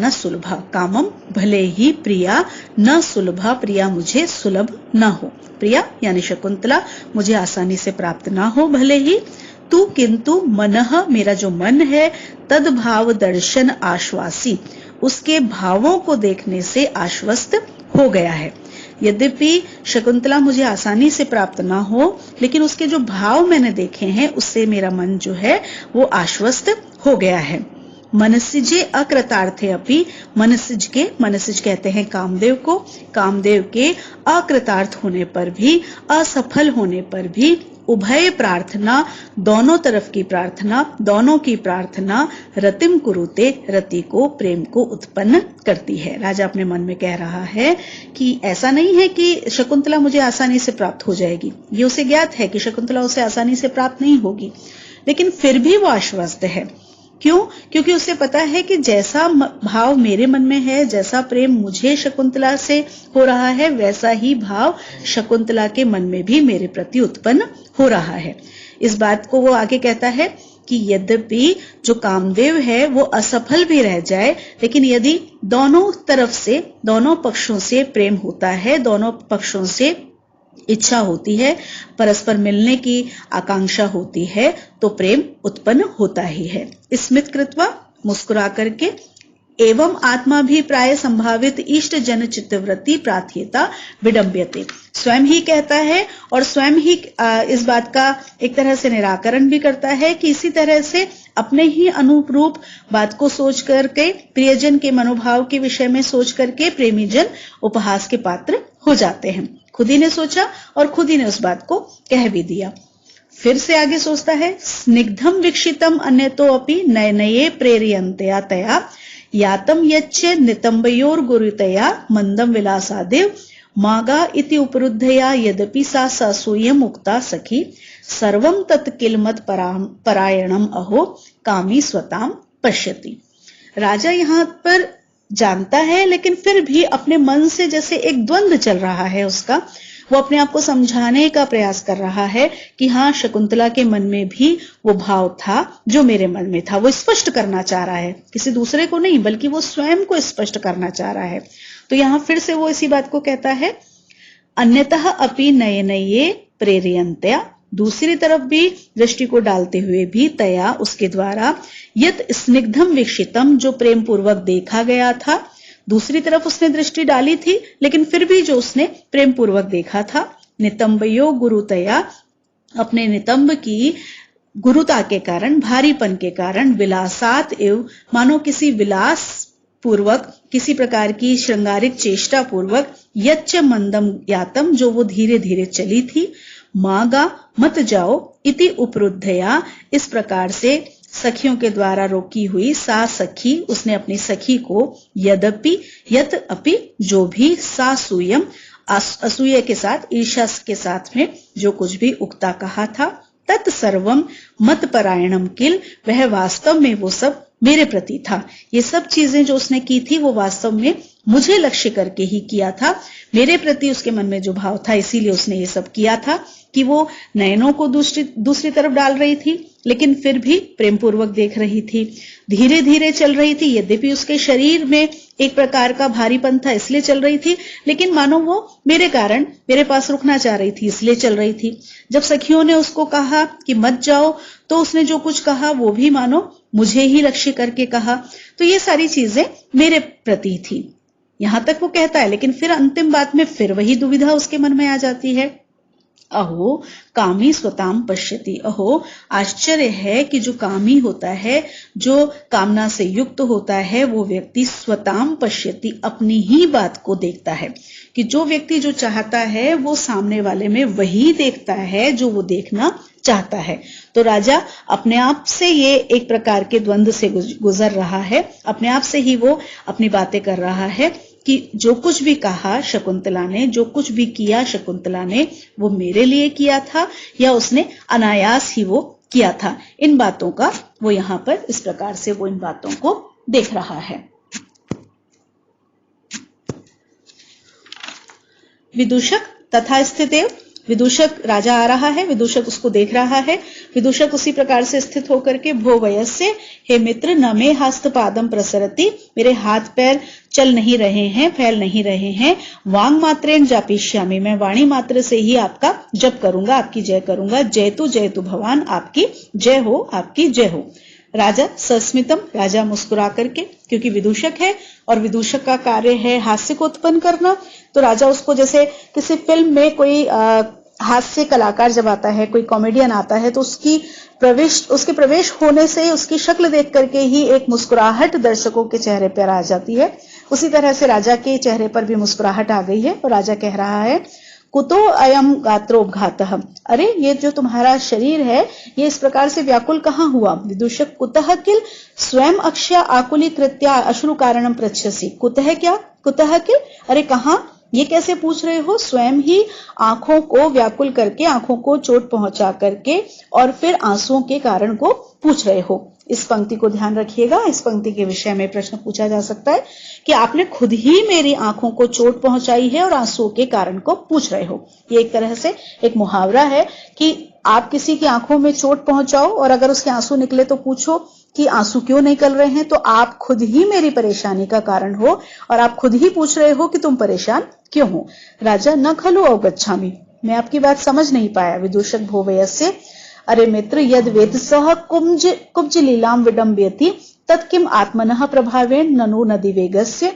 न सुलभा। कामम भले ही प्रिया न सुलभा, प्रिया मुझे सुलभ न हो। प्रिया यानी शकुंतला मुझे आसानी से प्राप्त ना हो भले ही, तू किंतु मनः मेरा जो मन है, तद भाव दर्शन आश्वासी, उसके भावों को देखने से आश्वस्त हो गया है। यद्यपि शकुंतला मुझे आसानी से प्राप्त ना हो, लेकिन उसके जो भाव मैंने देखे हैं उससे मेरा मन जो है वो आश्वस्त हो गया है। मनसिजे अकृतार्थे अपि, मनसिज कहते हैं कामदेव को, कामदेव के अकृतार्थ होने पर भी, असफल होने पर भी, उभय प्रार्थना दोनों तरफ की प्रार्थना, दोनों की प्रार्थना रतिम कुरुते, रति को, प्रेम को उत्पन्न करती है। राजा अपने मन में कह रहा है कि ऐसा नहीं है कि शकुंतला मुझे आसानी से प्राप्त हो जाएगी, ये उसे ज्ञात है कि शकुंतला उसे आसानी से प्राप्त नहीं होगी, लेकिन फिर भी वो आश्वस्त है। क्यों? क्योंकि उसे पता है कि जैसा भाव मेरे मन में है, जैसा प्रेम मुझे शकुंतला से हो रहा है, वैसा ही भाव शकुंतला के मन में भी मेरे प्रति उत्पन्न हो रहा है। इस बात को वो आगे कहता है कि यद्यपि जो कामदेव है वो असफल भी रह जाए, लेकिन यदि दोनों तरफ से, दोनों पक्षों से प्रेम होता है, दोनों पक्षों से इच्छा होती है, परस्पर मिलने की आकांक्षा होती है, तो प्रेम उत्पन्न होता ही है। स्मित कृत्वा मुस्कुरा करके, एवं आत्माभिप्राय संभावित इष्ट जन चित्तवृत्ति प्रार्थ्यता विडंब्यते, स्वयं ही कहता है और स्वयं ही इस बात का एक तरह से निराकरण भी करता है कि इसी तरह से अपने ही अनुरूप बात को सोच करके, प्रियजन के मनोभाव के विषय में सोच करके प्रेमी जन उपहास के पात्र हो जाते हैं। खुद ही ने सोचा और खुद ही ने उस बात को कह भी दिया। फिर से आगे सोचता है, स्निग्धम विक्षितम अन्यतो अपि नयनये प्रेरयन्त्या तया, यातम यच्च नितंबयोर गुरुतया मंदम विलासादेव, मागा इति उपरुद्धया यद्यपि सा सासूयम उक्ता सखी, सर्वम तत्किलमत परायणम अहो कामी स्वताम पश्यति। राजा यहां पर जानता है, लेकिन फिर भी अपने मन से जैसे एक द्वंद्व चल रहा है उसका, वो अपने आप को समझाने का प्रयास कर रहा है कि हाँ, शकुंतला के मन में भी वो भाव था जो मेरे मन में था। वो स्पष्ट करना चाह रहा है, किसी दूसरे को नहीं बल्कि वो स्वयं को स्पष्ट करना चाह रहा है। तो यहां फिर से वो इसी बात को कहता है, अन्यतः अपि नयनये प्रेरयन्त्या, दूसरी तरफ भी दृष्टि को डालते हुए भी, तया उसके द्वारा, यत स्निग्धम विक्षितम जो प्रेम पूर्वक देखा गया था, दूसरी तरफ उसने दृष्टि डाली थी लेकिन फिर भी जो उसने प्रेम पूर्वक देखा था, नितंबयो गुरुतया, अपने नितंब की गुरुता के कारण, भारीपन के कारण, विलासात एव मानो किसी विलास पूर्वक, किसी प्रकार की श्रृंगारिक चेष्टा पूर्वक, यच्च मंदम यातम जो वो धीरे धीरे चली थी, मागा मत जाओ, इति उपरुद्धया इस प्रकार से सखियों के द्वारा रोकी हुई, सा सखी उसने अपनी सखी को, यद्यपि यत अपि जो भी, सा सूयम असूये के साथ, ईर्ष्या के साथ में जो कुछ भी उक्ता कहा था, तत्सर्वम मत परायणम किल, वह वास्तव में वो सब मेरे प्रति था। ये सब चीजें जो उसने की थी वो वास्तव में मुझे लक्ष्य करके ही किया था, मेरे प्रति उसके मन में जो भाव था इसीलिए उसने ये सब किया था कि वो नयनों को दूसरी तरफ डाल रही थी, लेकिन फिर भी प्रेम पूर्वक देख रही थी, धीरे धीरे चल रही थी, यद्यपि उसके शरीर में एक प्रकार का भारीपन था इसलिए चल रही थी, लेकिन मानो वो मेरे कारण मेरे पास रुकना चाह रही थी इसलिए चल रही थी। जब सखियों ने उसको कहा कि मत जाओ, तो उसने जो कुछ कहा वो भी मानो मुझे ही लक्ष्य करके कहा, तो ये सारी चीजें मेरे प्रति थी। यहां तक वो कहता है, लेकिन फिर अंतिम बात में फिर वही दुविधा उसके मन में आ जाती है, अहो कामी स्वताम पश्यति। अहो आश्चर्य है कि जो कामी होता है, जो कामना से युक्त होता है, वो व्यक्ति स्वताम पश्यति अपनी ही बात को देखता है, कि जो व्यक्ति जो चाहता है वो सामने वाले में वही देखता है जो वो देखना चाहता है। तो राजा अपने आप से ये एक प्रकार के द्वंद्व से गुजर रहा है, अपने आप से ही वो अपनी बातें कर रहा है कि जो कुछ भी कहा शकुंतला ने, जो कुछ भी किया शकुंतला ने, वो मेरे लिए किया था या उसने अनायास ही वो किया था। इन बातों का वो यहां पर इस प्रकार से वो इन बातों को देख रहा है। विदूषक तथा स्थितेव विदूषक, राजा आ रहा है, विदूषक उसको देख रहा है। विदूषक उसी प्रकार से स्थित होकर के भो वयस्य, हे मित्र, न मे हस्त पादम प्रसरति, मेरे हाथ पैर चल नहीं रहे हैं, फैल नहीं रहे हैं। वांग मात्रेण जापिष्यामि, मैं वाणी मात्र से ही आपका जप करूंगा, आपकी जय करूंगा। जयतु भगवान, आपकी जय हो, आपकी जय हो। राजा सस्मितम, राजा मुस्कुरा करके, क्योंकि विदूषक है और विदूषक का कार्य है हास्य को उत्पन्न करना, तो राजा उसको, जैसे किसी फिल्म में कोई हास्य कलाकार जब आता है, कोई कॉमेडियन आता है, तो उसके प्रवेश होने से उसकी शक्ल देख करके ही एक मुस्कुराहट दर्शकों के चेहरे पर आ जाती है। उसी तरह से राजा के चेहरे पर भी मुस्कुराहट आ गई है और राजा कह रहा है, कुतो अयम गात्रोपघातः, अरे ये जो तुम्हारा शरीर है ये इस प्रकार से व्याकुल कहाँ हुआ। विदूषक, कुतः किल स्वयं अक्ष्या आकुलीकृत्या अश्रु कारणम पृच्छसि, कुतः क्या, कुतः किल, अरे कहाँ, ये कैसे पूछ रहे हो, स्वयं ही आंखों को व्याकुल करके, आंखों को चोट पहुंचा करके और फिर आंसुओं के कारण को पूछ रहे हो। इस पंक्ति को ध्यान रखिएगा, इस पंक्ति के विषय में प्रश्न पूछा जा सकता है कि आपने खुद ही मेरी आंखों को चोट पहुंचाई है और आंसुओं के कारण को पूछ रहे हो। ये एक तरह से एक मुहावरा है कि आप किसी की आंखों में चोट पहुंचाओ और अगर उसके आंसू निकले तो पूछो कि आंसू क्यों निकल रहे हैं, तो आप खुद ही मेरी परेशानी का कारण हो और आप खुद ही पूछ रहे हो कि तुम परेशान क्यों हो। राजा, न खलु अवगच्छामि, मैं आपकी बात समझ नहीं पाया। विदूषक, भो वयस्य, अरे मित्र, यद वेदसः कुब्ज लीलाम विडम्बयति तत्किम आत्मनः प्रभावेण ननु नदी वेगस्य,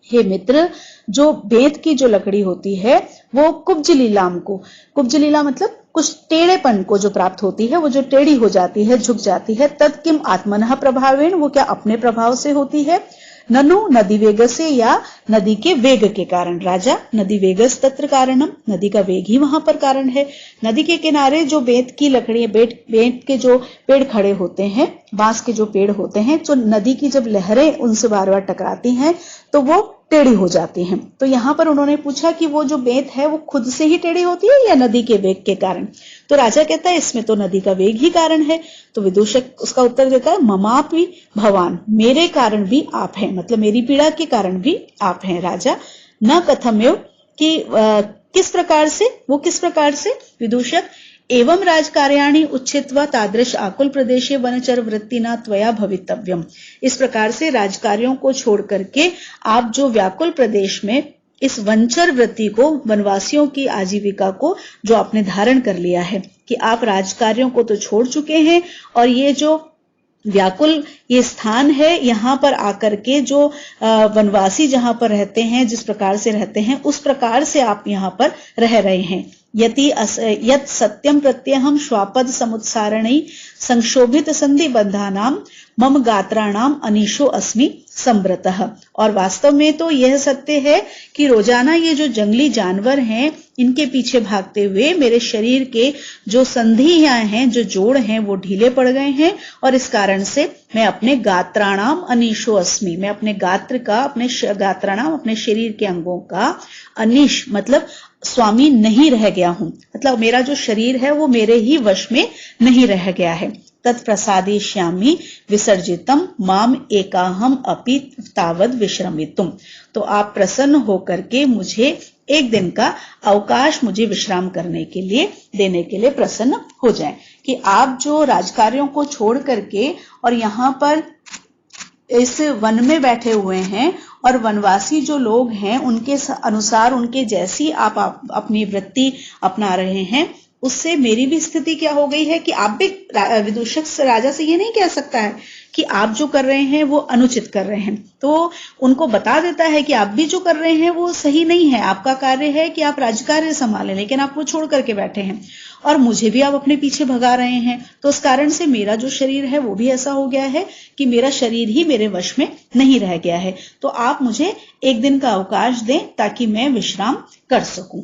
हे मित्र, जो बेत की जो लकड़ी होती है वो कुब्ज लीलाम को, कुब्ज लीला मतलब कुछ टेढ़ेपन को जो प्राप्त होती है, वो जो टेढ़ी हो जाती है, झुक जाती है, तत्किम आत्मनः प्रभावेण, वो क्या अपने प्रभाव से होती है, ननु नदी वेग से, या नदी के वेग के कारण। राजा, नदी वेगस तत्र कारणम, नदी का वेग ही वहां पर कारण है। नदी के किनारे जो बेत की लकड़ी, बेत के जो पेड़ खड़े होते हैं, बांस के जो पेड़ होते हैं, तो नदी की जब लहरें उनसे बार बार टकराती हैं तो वो टेढ़ी हो जाती हैं। तो यहां पर उन्होंने पूछा कि वो जो बेत है वो खुद से ही टेढ़ी होती है या नदी के वेग के कारण। तो राजा कहता है इसमें तो नदी का वेग ही कारण है। तो विदूषक उसका उत्तर देता है, ममापि भवान, मेरे कारण भी आप हैं, मतलब मेरी पीड़ा के कारण भी आप हैं। राजा, न कथमेव, कि किस प्रकार से, वो किस प्रकार से। विदूषक, एवं राजकार्याणि उच्छित्वा तादृश आकुल प्रदेशे वनचर वृत्तिना त्वया भवितव्यम, इस प्रकार से राजकार्यों को छोड़ करके आप जो व्याकुल प्रदेश में इस वंचर वृत्ति को, वनवासियों की आजीविका को जो आपने धारण कर लिया है, कि आप राजकार्यों को तो छोड़ चुके हैं और ये जो व्याकुल ये स्थान है, यहाँ पर आकर के जो वनवासी जहां पर रहते हैं, जिस प्रकार से रहते हैं उस प्रकार से आप यहाँ पर रह रहे हैं। यत सत्यम प्रत्यहम श्वापद समुत्सारणै संक्षोभित संधि बंधानाम मम गात्राणाम अनीशो अस्मि संव्रतः, और वास्तव में तो यह सत्य है कि रोजाना ये जो जंगली जानवर हैं इनके पीछे भागते हुए मेरे शरीर के जो संधियां हैं, जो जोड़ हैं, वो ढीले पड़ गए हैं और इस कारण से मैं अपने गात्राणाम अनीशो अस्मि, मैं अपने गात्र का, अपने गात्राणाम, अपने शरीर के अंगों का, अनीश मतलब स्वामी नहीं रह गया हूं, मतलब मेरा जो शरीर है वो मेरे ही वश में नहीं रह गया है। तत्प्रसादिष्यामि विसर्जितम माम एकाहम अपि तावद विश्रमितुम, तो आप प्रसन्न होकर के मुझे एक दिन का अवकाश मुझे विश्राम करने के लिए देने के लिए प्रसन्न हो जाएं, कि आप जो राजकार्यों को छोड़ करके और यहाँ पर इस वन में बैठे हुए हैं और वनवासी जो लोग हैं उनके अनुसार, उनके जैसी आप अपनी वृत्ति अपना रहे हैं, उससे मेरी भी स्थिति क्या हो गई है कि आप भी, विदूषक राजा से ये नहीं कह सकता है कि आप जो कर रहे हैं वो अनुचित कर रहे हैं, तो उनको बता देता है कि आप भी जो कर रहे हैं वो सही नहीं है, आपका कार्य है कि आप राजकार्य संभालें, लेकिन आप वो छोड़ करके बैठे हैं और मुझे भी आप अपने पीछे भगा रहे हैं, तो उस कारण से मेरा जो शरीर है वो भी ऐसा हो गया है कि मेरा शरीर ही मेरे वश में नहीं रह गया है, तो आप मुझे एक दिन का अवकाश दें ताकि मैं विश्राम कर सकूं।